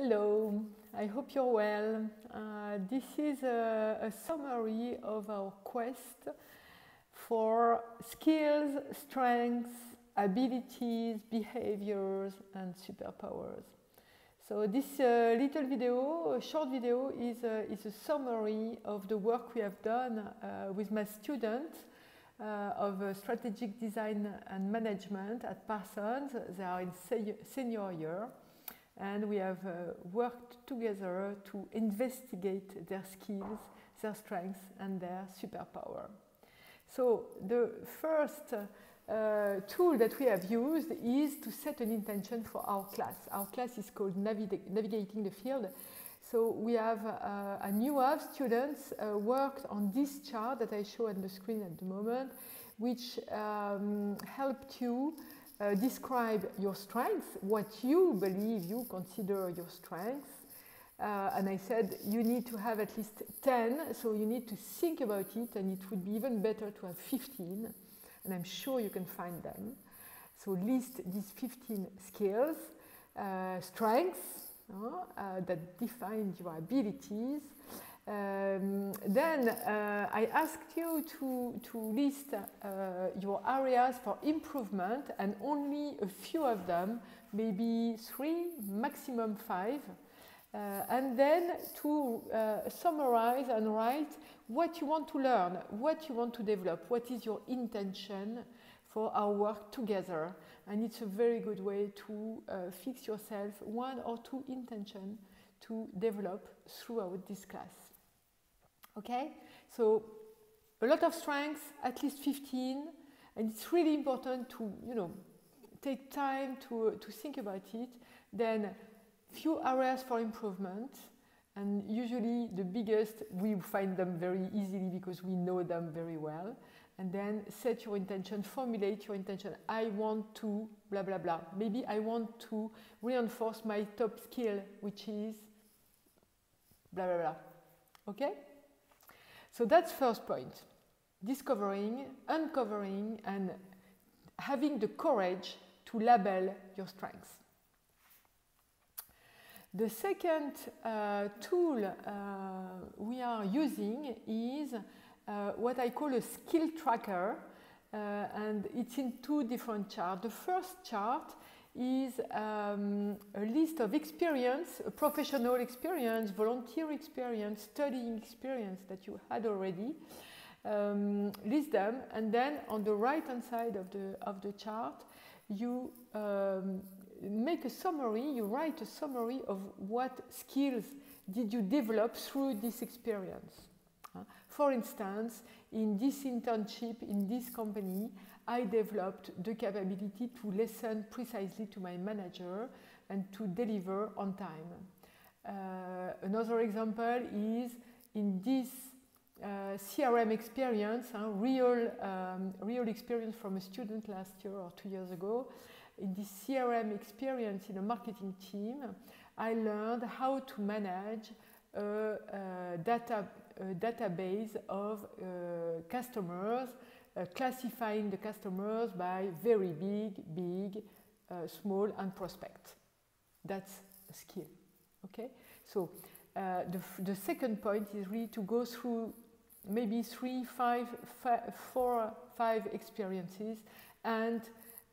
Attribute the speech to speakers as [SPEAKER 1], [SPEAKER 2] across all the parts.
[SPEAKER 1] Hello, I hope you're well. This is a summary of our quest for skills, strengths, abilities, behaviors, and superpowers. So this little video, a short video, is a summary of the work we have done with my students of strategic design and management at Parsons. They are in senior year. And we have worked together to investigate their skills, their strengths, and their superpower. So the first tool that we have used is to set an intention for our class. Our class is called Navigating the Field. So we have, and you have students worked on this chart that I show on the screen at the moment, which helped you describe your strengths, what you believe you consider your strengths. And I said you need to have at least 10, so you need to think about it, and it would be even better to have 15, and I'm sure you can find them. So list these 15 skills, strengths that define your abilities. Then I asked you to list your areas for improvement, and only a few of them, maybe 3, maximum 5. And then to summarize and write what you want to learn, what you want to develop, what is your intention for our work together. And it's a very good way to fix yourself 1 or 2 intentions to develop throughout this class. Okay, so a lot of strengths, at least 15, and it's really important to, take time to think about it. Then few areas for improvement, and usually the biggest, we find them very easily because we know them very well. And then set your intention, formulate your intention. I want to blah, blah, blah. Maybe I want to reinforce my top skill, which is blah, blah, blah. Okay? So that's first point, discovering, uncovering, and having the courage to label your strengths. The second tool we are using is what I call a skill tracker, and it's in 2 different charts. The first chart is a list of experience, a professional experience, volunteer experience, studying experience that you had already. List them, and then on the right-hand side of the chart, you make a summary, you write a summary of what skills did you develop through this experience. For instance, in this internship, in this company, I developed the capability to listen precisely to my manager and to deliver on time. Another example is in this CRM experience, real experience from a student last year or 2 years ago. In this CRM experience in a marketing team, I learned how to manage a database of customers, classifying the customers by very big, small, and prospect. That's a skill. Okay? So the second point is really to go through maybe 3, 4, 5 experiences and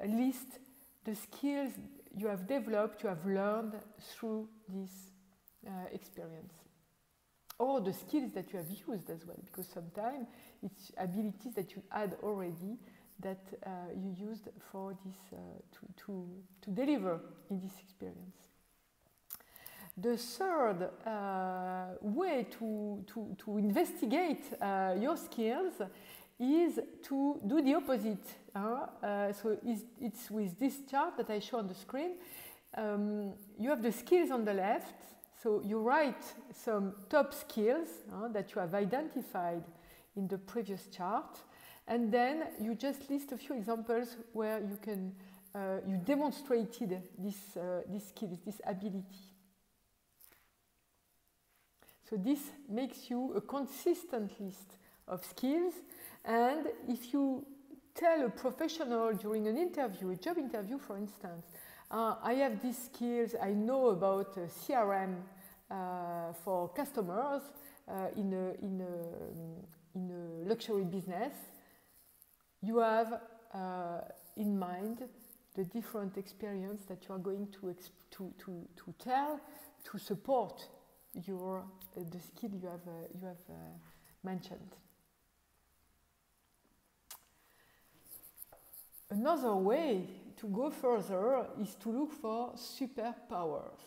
[SPEAKER 1] list the skills you have developed, you have learned through this experience. Or the skills that you have used as well, because sometimes it's abilities that you had already that you used for this to deliver in this experience. The third way to investigate your skills is to do the opposite. So it's with this chart that I show on the screen. You have the skills on the left. So you write some top skills that you have identified in the previous chart, and then you just list a few examples where you can you demonstrated this skills, this ability. So this makes you a consistent list of skills, and if you tell a professional during an interview, a job interview for instance, I have these skills, I know about CRM for customers in a luxury business. You have in mind the different experience that you are going to tell to support your the skill you have mentioned. Another way to go further is to look for superpowers.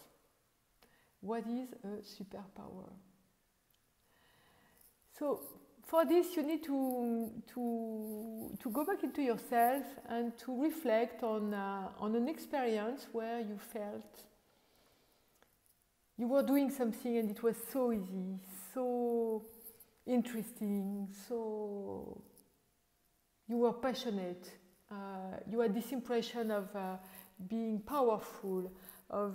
[SPEAKER 1] What is a superpower? So for this you need to go back into yourself and to reflect on an experience where you felt you were doing something and it was so easy, so interesting, so you were passionate. You had this impression of being powerful, of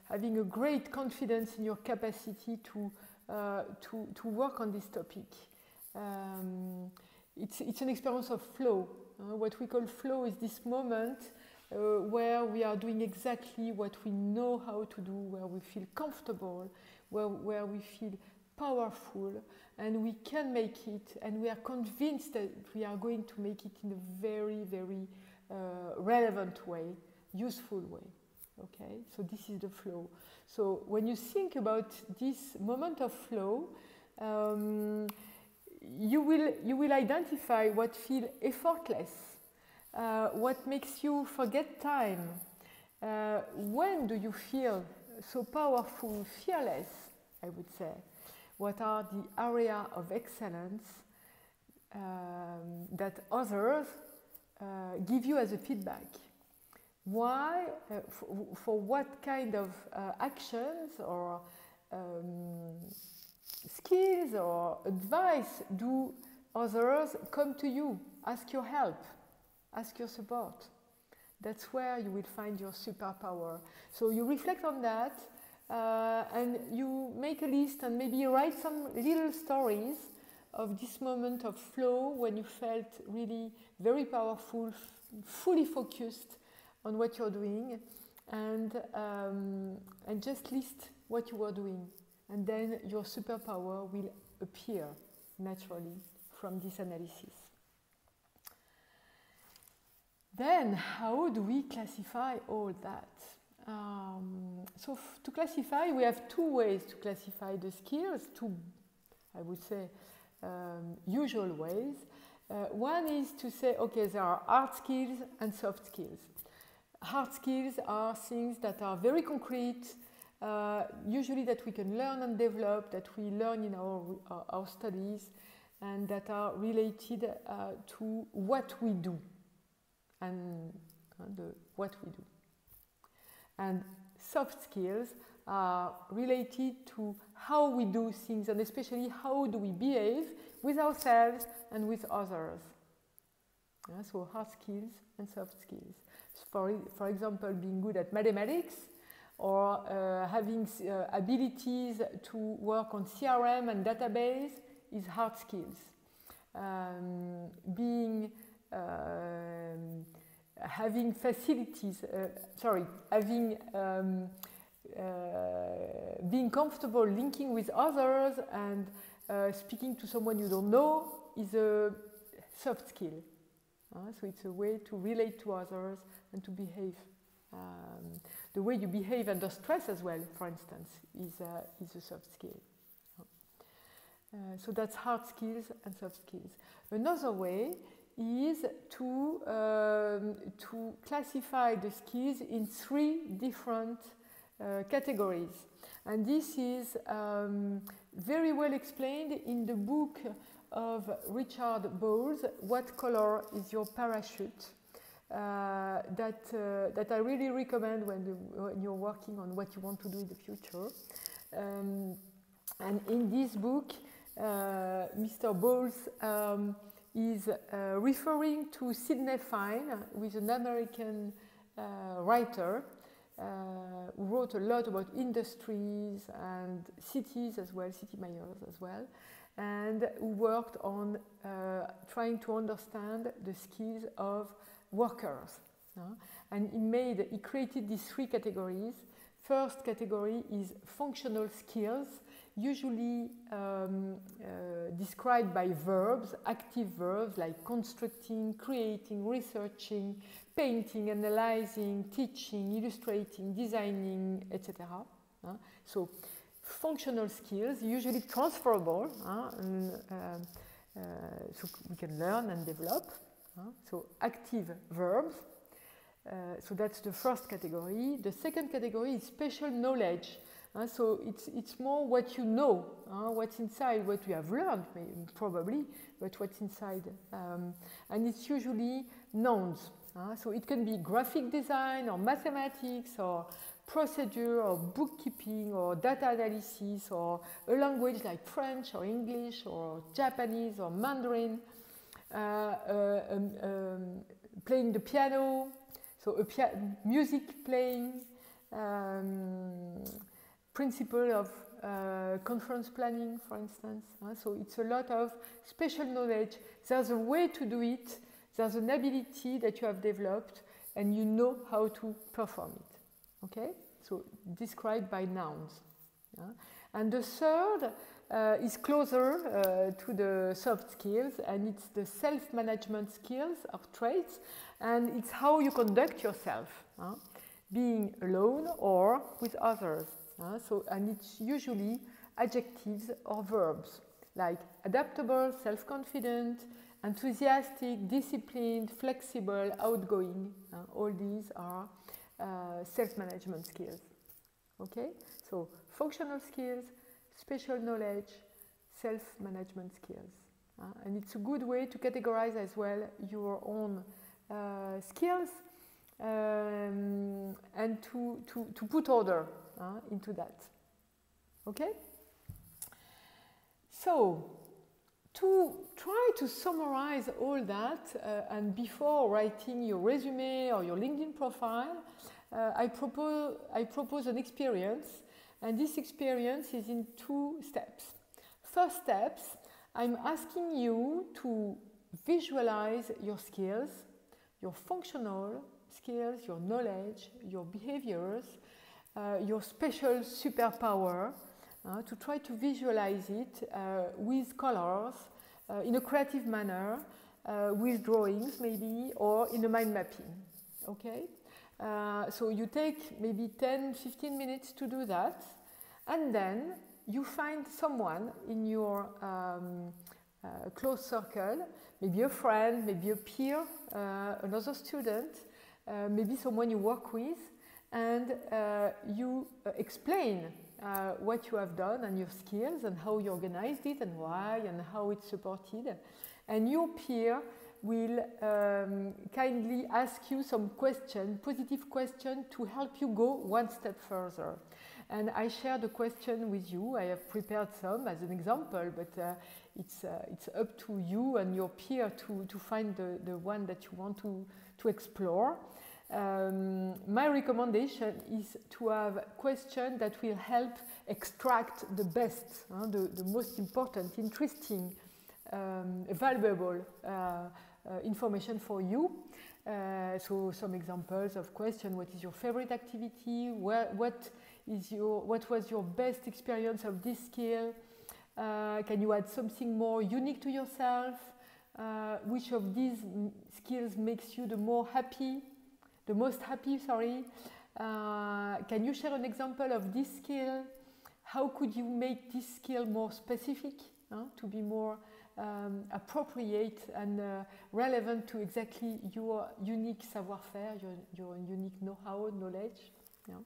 [SPEAKER 1] having a great confidence in your capacity to work on this topic. It's an experience of flow. What we call flow is this moment where we are doing exactly what we know how to do, where we feel comfortable, where we feel powerful, and we can make it, and we are convinced that we are going to make it in a very, very relevant way, useful way. Okay, so this is the flow. So when you think about this moment of flow, you will identify what feels effortless, what makes you forget time. When do you feel so powerful, fearless, I would say? What are the areas of excellence that others give you as a feedback? Why, for what kind of actions or skills or advice do others come to you, ask your help, ask your support? That's where you will find your superpower. So you reflect on that and you make a list and maybe write some little stories of this moment of flow when you felt really very powerful, fully focused on what you're doing, and just list what you were doing, and then your superpower will appear naturally from this analysis. Then, how do we classify all that? So to classify, we have two ways to classify the skills, two, I would say, usual ways. One is to say, okay, there are hard skills and soft skills. Hard skills are things that are very concrete, usually that we can learn and develop, that we learn in our studies, and that are related to what we do, and what we do. And soft skills are related to how we do things, and especially how do we behave with ourselves and with others. So hard skills and soft skills. For example, being good at mathematics, or having abilities to work on CRM and database is hard skills. Having facilities, being comfortable linking with others and speaking to someone you don't know is a soft skill. So it's a way to relate to others and to behave. The way you behave under stress as well, for instance, is a soft skill. So that's hard skills and soft skills. Another way is to classify the skills in three different categories. And this is very well explained in the book of Richard Bowles, What Color is Your Parachute? That I really recommend when you're working on what you want to do in the future. And in this book, Mr. Bowles is referring to Sidney Fine, who is an American writer who wrote a lot about industries and cities as well, city mayors as well, and who worked on trying to understand the skills of workers. And he created these three categories. First category is functional skills, usually described by verbs, active verbs like constructing, creating, researching, painting, analyzing, teaching, illustrating, designing, etc. So functional skills, usually transferable, so we can learn and develop. So active verbs. So that's the first category. The second category is special knowledge. So it's more what you know, what's inside, what you have learned, probably, but what's inside. And it's usually nouns. So it can be graphic design or mathematics or procedure or bookkeeping or data analysis or a language like French or English or Japanese or Mandarin, playing the piano, so music playing, principle of conference planning, for instance. So it's a lot of special knowledge. There's a way to do it. There's an ability that you have developed and you know how to perform it. Okay? So described by nouns. And the third is closer to the soft skills, and it's the self-management skills or traits, and it's how you conduct yourself, being alone or with others. And it's usually adjectives or verbs like adaptable, self-confident, enthusiastic, disciplined, flexible, outgoing. All these are self-management skills. Okay? So functional skills, special knowledge, self-management skills. And it's a good way to categorize as well your own skills and to put order into that. Okay? So, to try to summarize all that, and before writing your resume or your LinkedIn profile, I propose an experience, and this experience is in 2 steps. First steps, I'm asking you to visualize your skills, your functional skills, your knowledge, your behaviors, your special superpower, to try to visualize it with colors, in a creative manner, with drawings maybe, or in a mind mapping. Okay? So you take maybe 10-15 minutes to do that, and then you find someone in your close circle, maybe a friend, maybe a peer, another student, maybe someone you work with, and you explain what you have done and your skills and how you organized it and why and how it's supported. And your peer will kindly ask you some question, positive question, to help you go one step further. And I share the question with you. I have prepared some as an example, but it's up to you and your peer to find the one that you want to explore. My recommendation is to have questions that will help extract the best, the most important, interesting, valuable information for you. So some examples of questions: what is your favorite activity? What was your best experience of this skill? Can you add something more unique to yourself? Which of these skills makes you the most happy? Can you share an example of this skill? How could you make this skill more specific, to be more appropriate and relevant to exactly your unique savoir-faire, your unique know-how, knowledge? Yeah.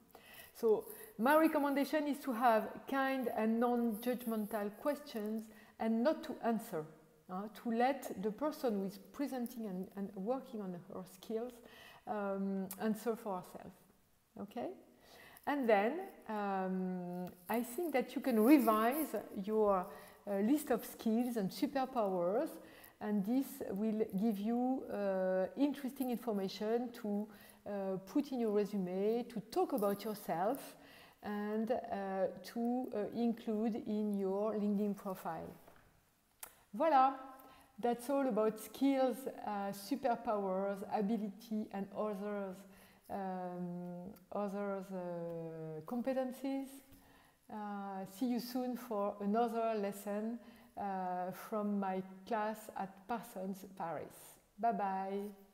[SPEAKER 1] So my recommendation is to have kind and non-judgmental questions and not to answer, to let the person who is presenting and working on her skills answer for herself. Okay? And then I think that you can revise your list of skills and superpowers, and this will give you interesting information to put in your resume, to talk about yourself, and to include in your LinkedIn profile. Voilà. That's all about skills, superpowers, ability, and others competencies. See you soon for another lesson from my class at Parsons, Paris. Bye bye.